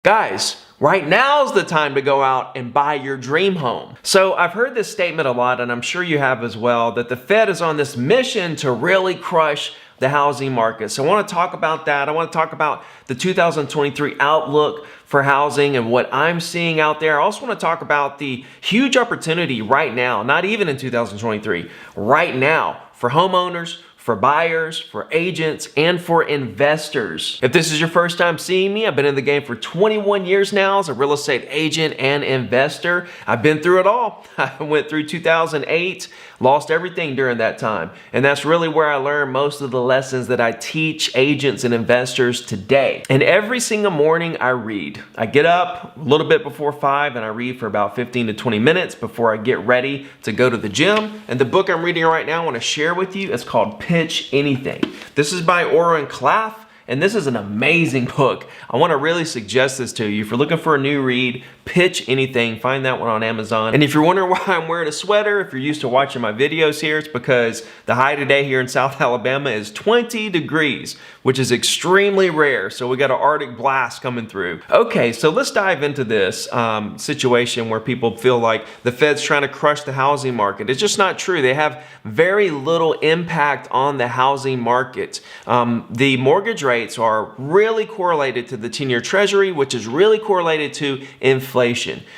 Guys, right now's the time to go out and buy your dream home. So I've heard this statement a lot, and I'm sure you have as well, that the Fed is on this mission to really crush the housing market. So I want to talk about that. I want to talk about the 2023 outlook for housing and what I'm seeing out there. I also want to talk about the huge opportunity right now, not even in 2023, right now for homeowners, for buyers, for agents, and for investors. If this is your first time seeing me, I've been in the game for 21 years now as a real estate agent and investor. I've been through it all. I went through 2008, lost everything during that time. And that's really where I learned most of the lessons that I teach agents and investors today. And every single morning I read. I get up a little bit before 5 and I read for about 15 to 20 minutes before I get ready to go to the gym. And the book I'm reading right now I want to share with you is called Pitch Anything. This is by Oren Klaff, and this is an amazing book. I want to really suggest this to you. If you're looking for a new read, Pitch Anything, find that one on Amazon. And if you're wondering why I'm wearing a sweater, if you're used to watching my videos here, it's because the high today here in South Alabama is 20 degrees, which is extremely rare. So we got an Arctic blast coming through. Okay, so let's dive into this situation where people feel like the Fed's trying to crush the housing market. It's just not true. They have very little impact on the housing market. The mortgage rates are really correlated to the 10-year Treasury, which is really correlated to inflation.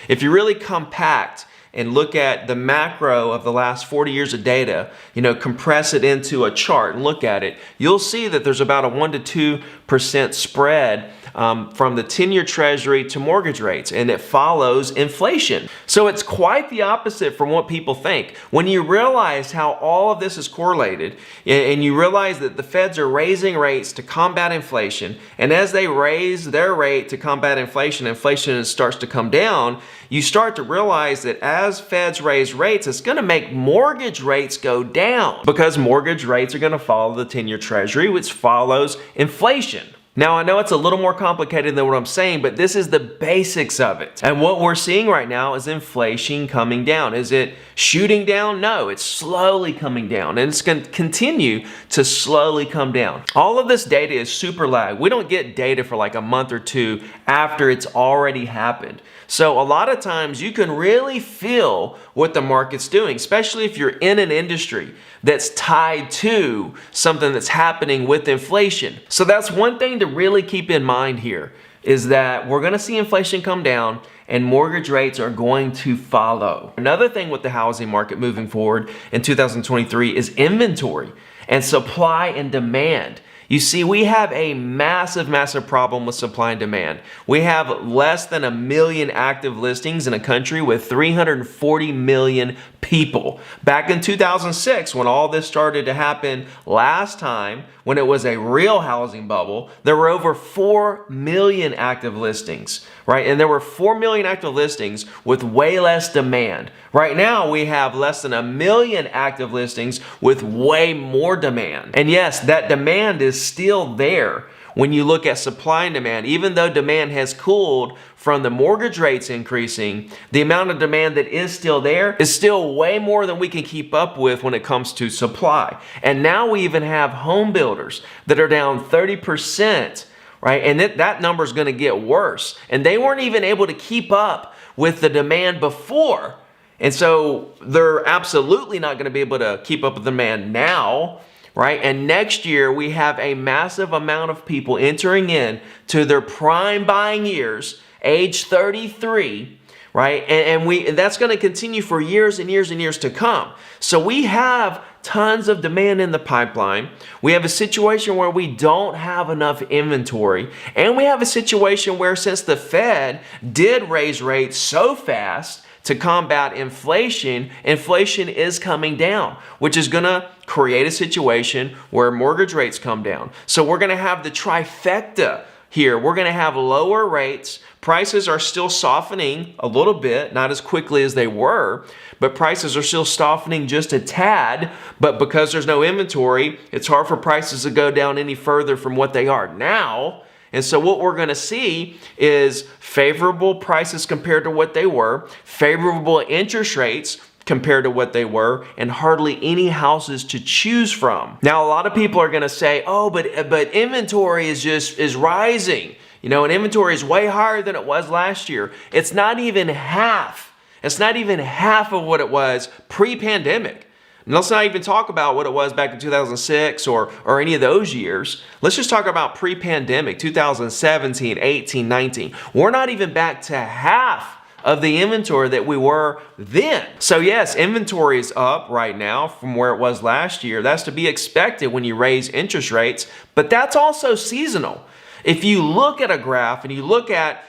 If you really compact and look at the macro of the last 40 years of data, compress it into a chart and look at it, you'll see that there's about a 1% to 2% spread from the 10-year Treasury to mortgage rates, and it follows inflation. So it's quite the opposite from what people think. When you realize how all of this is correlated, and you realize that the Feds are raising rates to combat inflation, and as they raise their rate to combat inflation, inflation starts to come down, you start to realize that as Feds raise rates, it's going to make mortgage rates go down because mortgage rates are going to follow the 10-year Treasury, which follows inflation. Now, I know it's a little more complicated than what I'm saying, but this is the basics of it. And what we're seeing right now is inflation coming down. Is it shooting down? No, it's slowly coming down, and it's going to continue to slowly come down. All of this data is super lag. We don't get data for like a month or two after it's already happened. So a lot of times you can really feel what the market's doing, especially if you're in an industry that's tied to something that's happening with inflation. So that's one thing to really keep in mind here, is that we're going to see inflation come down and mortgage rates are going to follow. Another thing with the housing market moving forward in 2023 is inventory and supply and demand. You see, we have a massive problem with supply and demand. We have less than 1 million active listings in a country with 340 million people. Back in 2006, when all this started to happen last time, when it was a real housing bubble, there were over 4 million active listings, right? And there were 4 million active listings with way less demand. Right now, we have less than 1 million active listings with way more demand. And yes, that demand is still there. When you look at supply and demand, even though demand has cooled from the mortgage rates increasing, the amount of demand that is still there is still way more than we can keep up with when it comes to supply. And now we even have home builders that are down 30%, right? And that number is going to get worse. And they weren't even able to keep up with the demand before. And so they're absolutely not going to be able to keep up with the demand now. Right? And next year, we have a massive amount of people entering in to their prime buying years, age 33, right? And that's going to continue for years and years and years to come. So we have tons of demand in the pipeline. We have a situation where we don't have enough inventory. And we have a situation where, since the Fed did raise rates so fast to combat inflation, inflation is coming down, which is going to create a situation where mortgage rates come down. So we're going to have the trifecta here. We're going to have lower rates. Prices are still softening a little bit, not as quickly as they were, but prices are still softening just a tad. But because there's no inventory, it's hard for prices to go down any further from what they are now. And so what we're going to see is favorable prices compared to what they were, favorable interest rates compared to what they were, and hardly any houses to choose from. Now, a lot of people are going to say, oh, but inventory is rising. And inventory is way higher than it was last year. It's not even half. It's not even half of what it was pre-pandemic. And let's not even talk about what it was back in 2006 or any of those years. Let's just talk about pre-pandemic, 2017, 18, 19. We're not even back to half of the inventory that we were then. So yes, inventory is up right now from where it was last year. That's to be expected when you raise interest rates, but that's also seasonal. If you look at a graph and you look at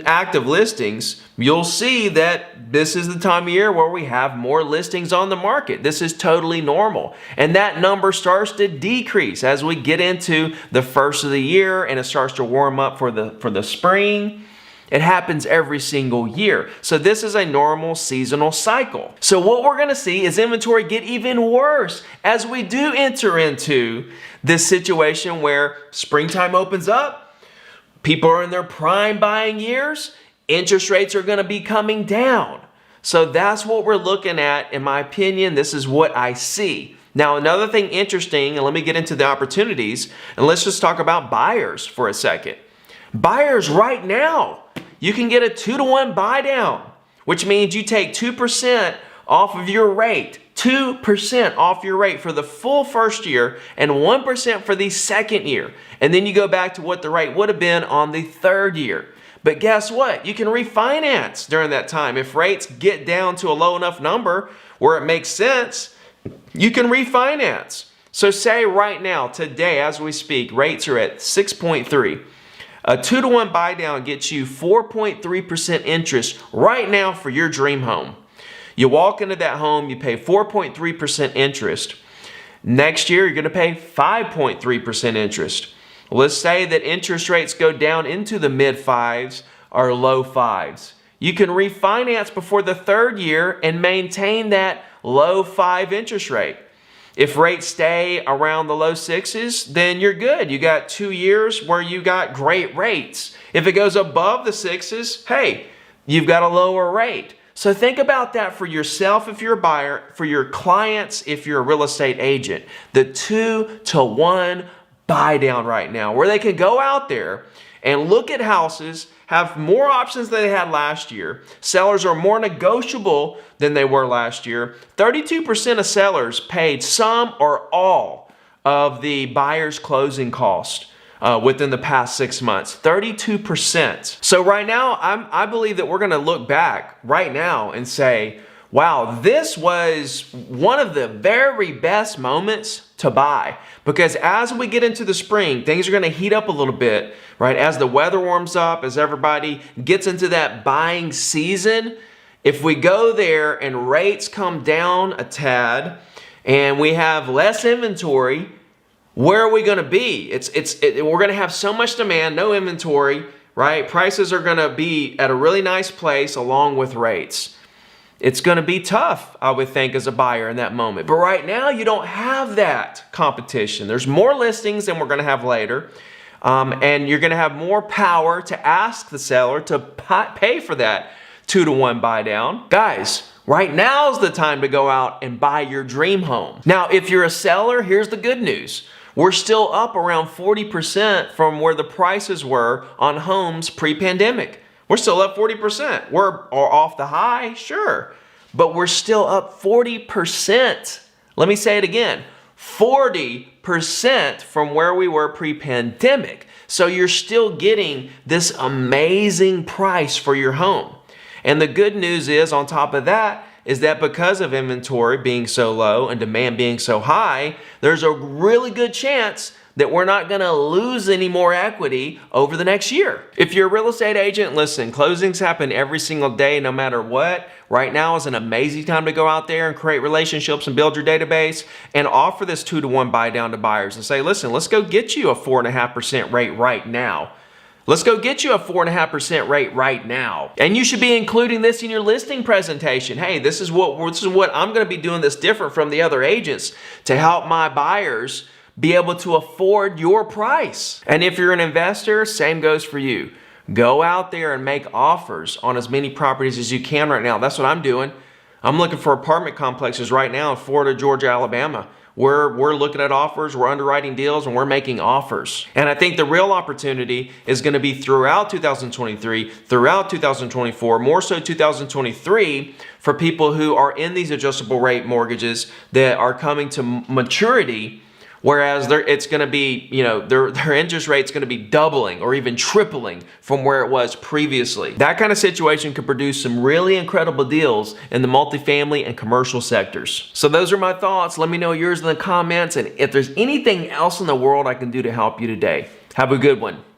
active listings, you'll see that this is the time of year where we have more listings on the market. This is totally normal. And that number starts to decrease as we get into the first of the year and it starts to warm up for the spring. It happens every single year. So this is a normal seasonal cycle. So what we're going to see is inventory get even worse as we do enter into this situation where springtime opens up. People are in their prime buying years. Interest rates are going to be coming down. So that's what we're looking at. In my opinion, this is what I see. Now, another thing interesting, and let me get into the opportunities, and let's just talk about buyers for a second. Buyers right now, you can get a 2-to-1 buy down, which means you take 2% off of your rate. 2% off your rate for the full first year and 1% for the second year. And then you go back to what the rate would have been on the third year. But guess what? You can refinance during that time. If rates get down to a low enough number where it makes sense, you can refinance. So say right now, today as we speak, rates are at 6.3. A 2-to-1 buy down gets you 4.3% interest right now for your dream home. You walk into that home, you pay 4.3% interest. Next year, you're going to pay 5.3% interest. Let's say that interest rates go down into the mid 5s or low 5s. You can refinance before the third year and maintain that low 5 interest rate. If rates stay around the low 6s, then you're good. You got 2 years where you got great rates. If it goes above the 6s, hey, you've got a lower rate. So think about that for yourself if you're a buyer, for your clients if you're a real estate agent. The 2-to-1 buy down right now where they can go out there and look at houses, have more options than they had last year. Sellers are more negotiable than they were last year. 32% of sellers paid some or all of the buyer's closing cost within the past 6 months, 32%. So right now, I believe that we're going to look back right now and say, wow, this was one of the very best moments to buy. Because as we get into the spring, things are going to heat up a little bit, right? As the weather warms up, as everybody gets into that buying season, if we go there and rates come down a tad and we have less inventory, where are we going to be? We're going to have so much demand, no inventory, right? Prices are going to be at a really nice place along with rates. It's going to be tough, I would think, as a buyer in that moment. But right now, you don't have that competition. There's more listings than we're going to have later. And you're going to have more power to ask the seller to pay for that 2-to-1 buy down. Guys, right now is the time to go out and buy your dream home. Now, if you're a seller, here's the good news. We're still up around 40% from where the prices were on homes pre-pandemic. We're still up 40%. We're off the high, sure, but we're still up 40%. Let me say it again, 40% from where we were pre-pandemic. So you're still getting this amazing price for your home. And the good news is, on top of that, is that because of inventory being so low and demand being so high, there's a really good chance that we're not going to lose any more equity over the next year. If you're a real estate agent, listen, closings happen every single day, no matter what. Right now is an amazing time to go out there and create relationships and build your database and offer this 2-to-1 buy down to buyers and say, listen, let's go get you a 4.5% rate right now. Let's go get you a 4.5% rate right now. And you should be including this in your listing presentation. Hey, this is what I'm going to be doing this different from the other agents to help my buyers be able to afford your price. And if you're an investor, same goes for you. Go out there and make offers on as many properties as you can right now. That's what I'm doing. I'm looking for apartment complexes right now in Florida, Georgia, Alabama. we're looking at offers, we're underwriting deals, and we're making offers. And I think the real opportunity is going to be throughout 2023, throughout 2024, more so 2023, for people who are in these adjustable rate mortgages that are coming to maturity. Whereas it's going to be, their interest rate's going to be doubling or even tripling from where it was previously. That kind of situation could produce some really incredible deals in the multifamily and commercial sectors. So those are my thoughts. Let me know yours in the comments. And if there's anything else in the world I can do to help you today, have a good one.